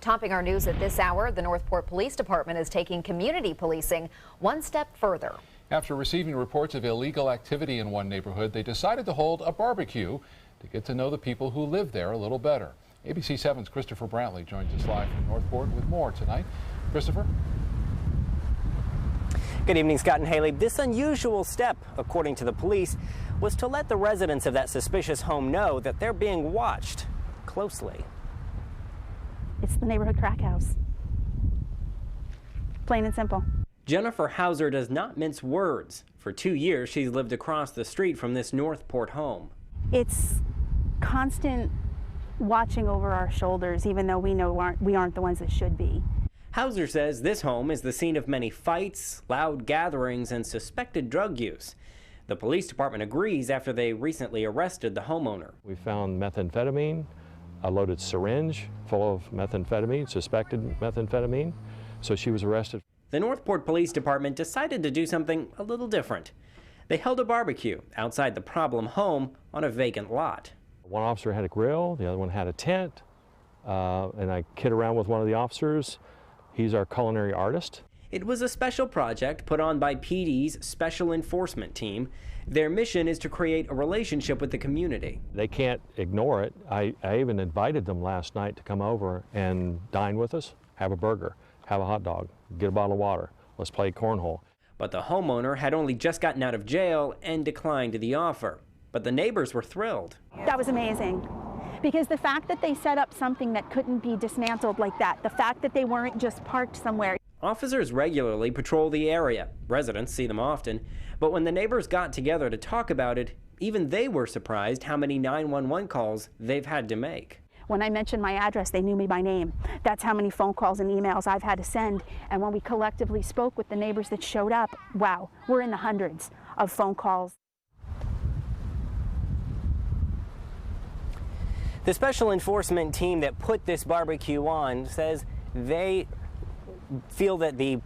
Topping our news at this hour, the Northport Police Department is taking community policing one step further. After receiving reports of illegal activity in one neighborhood, they decided to hold a barbecue to get to know the people who live there a little better. ABC 7's Christopher Brantley joins us live from Northport with more tonight. Christopher? Good evening, Scott and Haley. This unusual step, according to the police, was to let the residents of that suspicious home know that they're being watched closely. It's the neighborhood crack house. Plain and simple. Jennifer Hauser does not mince words. For 2 years, she's lived across the street from this Northport home. It's constant watching over our shoulders, even though we know we aren't the ones that should be. Hauser says this home is the scene of many fights, loud gatherings, and suspected drug use. The police department agrees after they recently arrested the homeowner. We found methamphetamine, a loaded syringe full of methamphetamine, suspected methamphetamine, so she was arrested. The Northport Police Department decided to do something a little different. They held a barbecue outside the problem home on a vacant lot. One officer had a grill, the other one had a tent, and I kid around with one of the officers. He's our culinary artist. It was a special project put on by PD's Special Enforcement Team. Their mission is to create a relationship with the community. They can't ignore it. I even invited them last night to come over and dine with us, have a burger, have a hot dog, get a bottle of water. Let's play cornhole. But the homeowner had only just gotten out of jail and declined the offer. But the neighbors were thrilled. That was amazing. Because the fact that they set up something that couldn't be dismantled like that, the fact that they weren't just parked somewhere. Officers regularly patrol the area. Residents see them often. But when the neighbors got together to talk about it, even they were surprised how many 911 calls they've had to make. When I mentioned my address, they knew me by name. That's how many phone calls and emails I've had to send. And when we collectively spoke with the neighbors that showed up, wow, we're in the hundreds of phone calls. The special enforcement team that put this barbecue on says they feel that the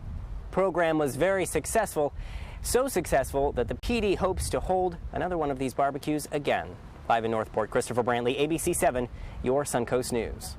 program was very successful, so successful that the PD hopes to hold another one of these barbecues again. Live in Northport, Christopher Brantley, ABC 7, your Suncoast News.